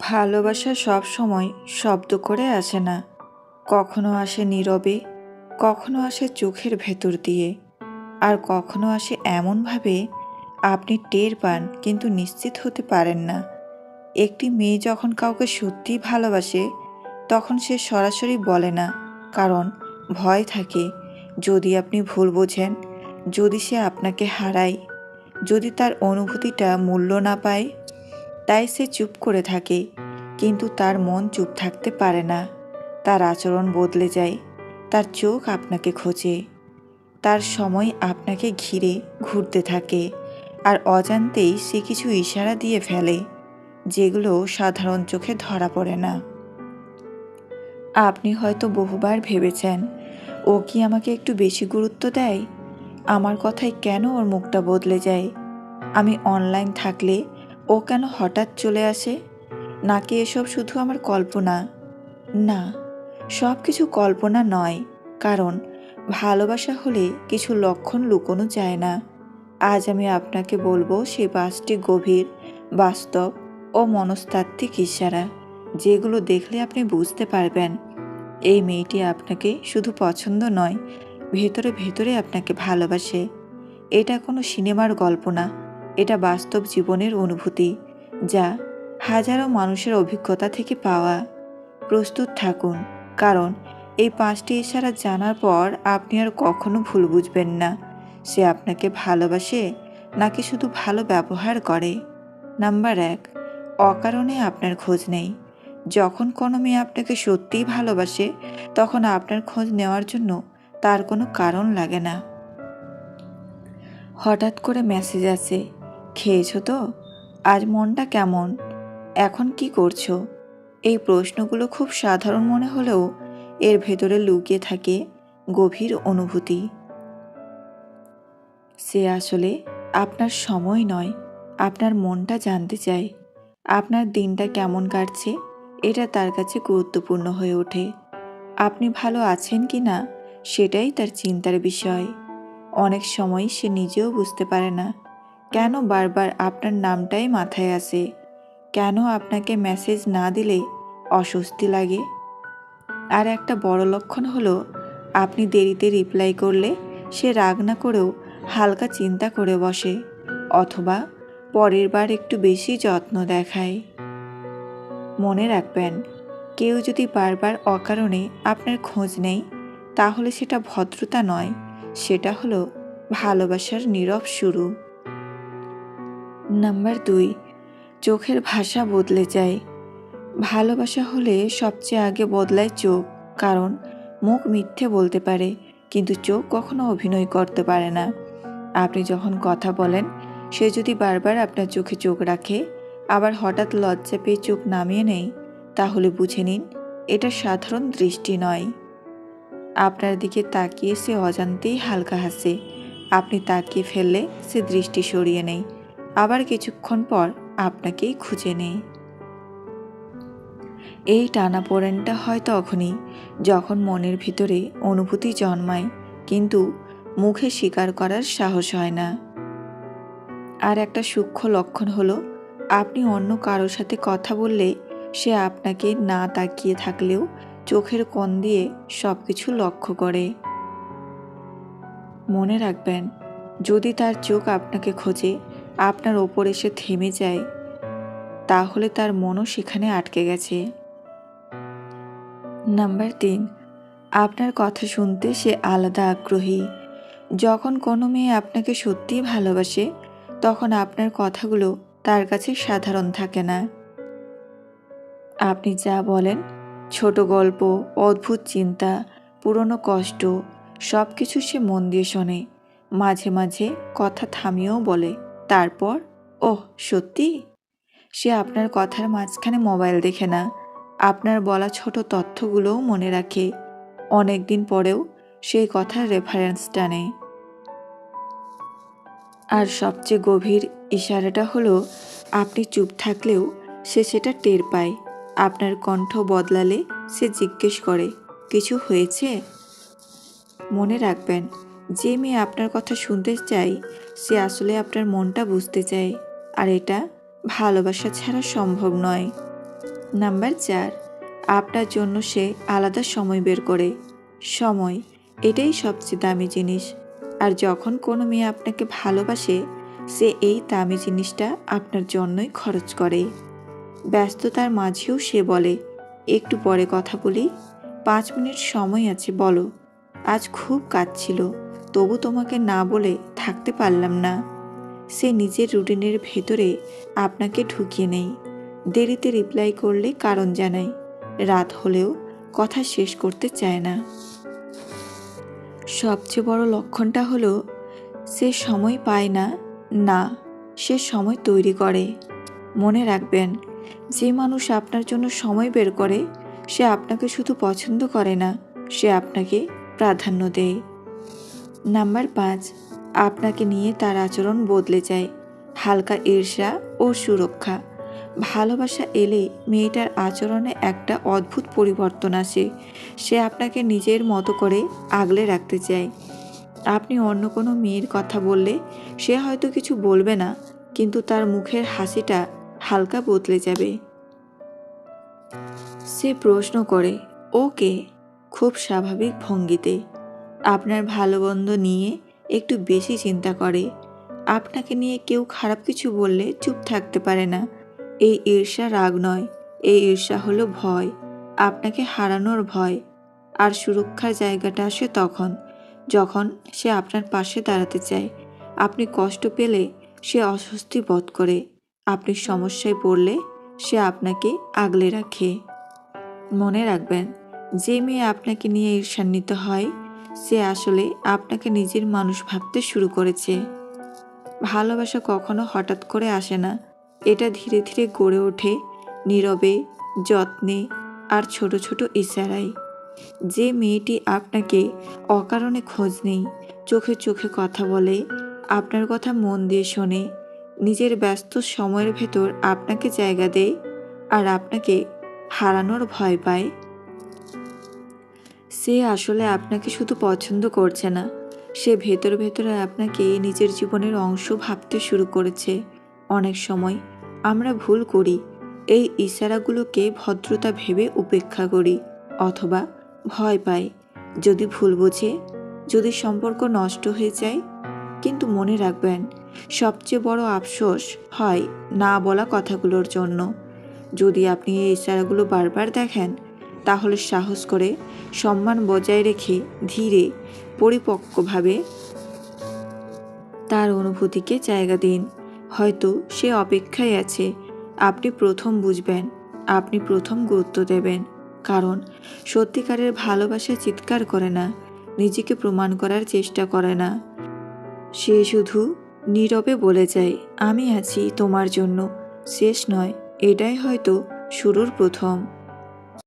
ভালোবাসা সব সময় শব্দ করে আসে না। কখনো আসে নীরবে, কখনো আসে চোখের ভেতর দিয়ে, আর কখনো আসে এমনভাবে আপনি টের পান কিন্তু নিশ্চিত হতে পারেন না। একটি মেয়ে যখন কাউকে সত্যিই ভালোবাসে তখন সে সরাসরি বলে না, কারণ ভয় থাকে যদি আপনি ভুল বোঝেন, যদি সে আপনাকে হারায়, যদি তার অনুভূতিটা মূল্য না পায়। তাই সে চুপ করে থাকে, কিন্তু তার মন চুপ থাকতে পারে না। তার আচরণ বদলে যায়, তার চোখ আপনাকে খোঁজে, তার সময় আপনাকে ঘিরে ঘুরতে থাকে, আর অজান্তেই সে কিছু ইশারা দিয়ে ফেলে যেগুলো সাধারণ চোখে ধরা পড়ে না। আপনি হয়তো বহুবার ভেবেছেন, ও কি আমাকে একটু বেশি গুরুত্ব দেয়? আমার কথায় কেন ওর মুখটা বদলে যায়? আমি অনলাইন থাকলে ও কেন হঠাৎ চলে আসে? নাকি এসব শুধু আমার কল্পনা? না, সব কিছু কল্পনা নয়, কারণ ভালোবাসা হলে কিছু লক্ষণ লুকোনো যায় না। আজ আমি আপনাকে বলবো সেই 5টি গভীর, বাস্তব ও মনস্তাত্ত্বিক ইশারা, যেগুলো দেখলে আপনি বুঝতে পারবেন এই মেয়েটি আপনাকে শুধু পছন্দ নয়, ভেতরে ভেতরে আপনাকে ভালোবাসে। এটা কোনো সিনেমার গল্প না, এটা বাস্তব জীবনের অনুভূতি, যা হাজারো মানুষের অভিজ্ঞতা থেকে পাওয়া। প্রস্তুত থাকুন, কারণ এই 5টি ইশারা জানার পর আপনি আর কখনো ভুল বুঝবেন না সে আপনাকে ভালোবাসে নাকি শুধু ভালো ব্যবহার করে। নাম্বার 1, অকারণে আপনার খোঁজ নেই। যখন কোনো মেয়ে আপনাকে সত্যিই ভালোবাসে তখন আপনার খোঁজ নেওয়ার জন্য তার কোনো কারণ লাগে না। হঠাৎ করে মেসেজ আসে, খেয়েছো তো? আজ মনটা কেমন? এখন কি করছো? এই প্রশ্নগুলো খুব সাধারণ মনে হলেও এর ভেতরে লুকিয়ে থাকে গভীর অনুভূতি। সে আসলে আপনার সময় নয়, আপনার মনটা জানতে চায়। আপনার দিনটা কেমন কাটছে এটা তার কাছে গুরুত্বপূর্ণ হয়ে ওঠে। আপনি ভালো আছেন কি না সেটাই তার চিন্তার বিষয়। অনেক সময় সে নিজেও বুঝতে পারে না কেন বারবার আপনার নামটাই মাথায় আসে, কেন আপনাকে মেসেজ না দিলে অস্বস্তি লাগে। আর একটা বড় লক্ষণ হলো, আপনি দেরিতে রিপ্লাই করলে সে রাগ না করেও হালকা চিন্তা করে বসে, অথবা পরের বার একটু বেশি যত্ন দেখায়। মনে রাখবেন, কেউ যদি বারবার অকারণে আপনার খোঁজ নেয় তাহলে সেটা ভদ্রতা নয়, সেটা হলো ভালোবাসার নীরব শুরু। নাম্বার 2, চোখের ভাষা বদলে যায়। ভালোবাসা হলে সবচেয়ে আগে বদলায় চোখ, কারণ মুখ মিথ্যে বলতে পারে কিন্তু চোখ কখনো অভিনয় করতে পারে না। আপনি যখন কথা বলেন সে যদি বারবার আপনার চোখে চোখ রাখে, আবার হঠাৎ লজ্জা পেয়ে চোখ নামিয়ে নেয়, তাহলে বুঝে নিন এটা সাধারণ দৃষ্টি নয়। আপনার দিকে তাকিয়ে সে অজান্তেই হালকা হাসে, আপনি তাকিয়ে ফেললে সে দৃষ্টি সরিয়ে নেয়, আবার কিছুক্ষণ পর আপনাকেই খুঁজে নেয়। এই টানাপোড়েনটা হয় তখনই যখন মনের ভিতরে অনুভূতি জন্মায় কিন্তু মুখে স্বীকার করার সাহস হয় না। আর একটা সূক্ষ্ম লক্ষণ হলো, আপনি অন্য কারোর সাথে কথা বললে সে আপনাকে না তাকিয়ে থাকলেও চোখের কোণ দিয়ে সব কিছু লক্ষ্য করে। মনে রাখবেন, যদি তার চোখ আপনাকে খোঁজে, আপনার ওপর এসে থেমে যায়, তাহলে তার মনও সেখানে আটকে গেছে। নাম্বার 3, আপনার কথা শুনতে সে আলাদা আগ্রহী। যখন কোনো মেয়ে আপনাকে সত্যিই ভালোবাসে তখন আপনার কথাগুলো তার কাছে সাধারণ থাকে না। আপনি যা বলেন, ছোট গল্প, অদ্ভুত চিন্তা, পুরনো কষ্ট, সব কিছু সে মন দিয়ে শোনে। মাঝে মাঝে কথা থামিয়েও বলে, তারপর ওহ সত্যি। সে আপনার কথার মাঝখানে মোবাইল দেখে না, আপনার বলা ছোট তথ্যগুলোও মনে রাখে। অনেক দিন পরেও সেই কথার রেফারেন্স টানে। আর সবচেয়ে গভীর ইশারাটা হলো, আপনি চুপ থাকলেও সে সেটা টের পায়। আপনার কণ্ঠ বদলালে সে জিজ্ঞেস করে, কিছু হয়েছে? মনে রাখবেন, যে মেয়ে আপনার কথা শুনতে চায় সে আসলে আপনার মনটা বুঝতে চায়, আর এটা ভালোবাসা ছাড়া সম্ভব নয়। নাম্বার 4, আপনার জন্য সে আলাদা সময় বের করে। সময়, এটাই সবচেয়ে দামি জিনিস। আর যখন কোনো মেয়ে আপনাকে ভালোবাসে, সে এই দামি জিনিসটা আপনার জন্যই খরচ করে। ব্যস্ততার মাঝেও সে বলে, একটু পরে কথা বলি, 5 মিনিট সময় আছে, বলো। আজ খুব কাজ ছিল, তবু তোমাকে না বলে থাকতে পারলাম না। সে নিজের রুটিনের ভেতরে আপনাকে ঢুকিয়ে নেই। দেরিতে রিপ্লাই করলে কারণ জানায়। রাত হলেও কথা শেষ করতে চায় না। সবচেয়ে বড় লক্ষণটা হলো সে সময় পায় না, না, সে সময় তৈরি করে। মনে রাখবেন, যে মানুষ আপনার জন্য সময় বের করে, সে আপনাকে শুধু পছন্দ করে না, সে আপনাকে প্রাধান্য দেয়। নাম্বার 5, আপনাকে নিয়ে তার আচরণ বদলে যায়। হালকা ঈর্ষা ও সুরক্ষা। ভালোবাসা এলে মেয়েটার আচরণে একটা অদ্ভুত পরিবর্তন আসে। সে আপনাকে নিজের মতো করে আগলে রাখতে চায়। আপনি অন্য কোনো মেয়ের কথা বললে সে হয়তো কিছু বলবে না, কিন্তু তার মুখের হাসিটা হালকা বদলে যাবে। সে প্রশ্ন করে, ওকে, খুব স্বাভাবিক ভঙ্গিতে। আপনার ভালো মন্দ নিয়ে একটু বেশি চিন্তা করে। আপনাকে নিয়ে কেউ খারাপ কিছু বললে চুপ থাকতে পারে না। এই ঈর্ষা রাগ নয়, এই ঈর্ষা হলো ভয়, আপনাকে হারানোর ভয়। আর সুরক্ষার জায়গাটা আসে যখন সে আপনার পাশে দাঁড়াতে চায়। আপনি কষ্ট পেলে সে অস্বস্তি বোধ করে। আপনি সমস্যায় পড়লে সে আপনাকে আগলে রাখে। মনে রাখবেন, যে মেয়ে আপনাকে নিয়ে ঈর্ষান্বিত হয়, সে আসলে আপনাকে নিজের মানুষ ভাবতে শুরু করেছে। ভালোবাসা কখনো হঠাৎ করে আসে না, এটা ধীরে ধীরে গড়ে ওঠে নীরবে, যত্নে আর ছোট ছোট ইশারায়। যে মেয়েটি আপনাকে অকারণে খোঁজ নেই, চোখে চোখে কথা বলে, আপনার কথা মন দিয়ে শোনে, নিজের ব্যস্ত সময়ের ভেতর আপনাকে জায়গা দেয় আর আপনাকে হারানোর ভয় পায়, সে আসলে আপনাকে শুধু পছন্দ করছে না, সে ভেতরে ভেতরে আপনাকে নিজের জীবনের অংশ ভাবতে শুরু করেছে। অনেক সময় আমরা ভুল করি, এই ইশারাগুলোকে ভদ্রতা ভেবে উপেক্ষা করি অথবা ভয় পাই। যদি ভুল বোঝে, যদি সম্পর্ক নষ্ট হয়ে যায়। কিন্তু মনে রাখবেন, সবচেয়ে বড় আফসোস হয় না বলা কথাগুলোর জন্য। যদি আপনি এই ইশারাগুলো বারবার দেখেন, তাহলে সাহস করে সম্মান বজায় রেখে ধীরে পরিপক্কভাবে তার অনুভূতিকে জায়গা দিন। হয়তো সে অপেক্ষায় আছে, আপনি প্রথম বুঝবেন, আপনি প্রথম গুরুত্ব দেবেন। কারণ সত্যিকারের ভালোবাসা চিৎকার করে না, নিজেকে প্রমাণ করার চেষ্টা করে না, সে শুধু নীরবে বলে যায়, আমি আছি তোমার জন্য। শেষ নয়, এটাই হয়তো শুরুর প্রথম।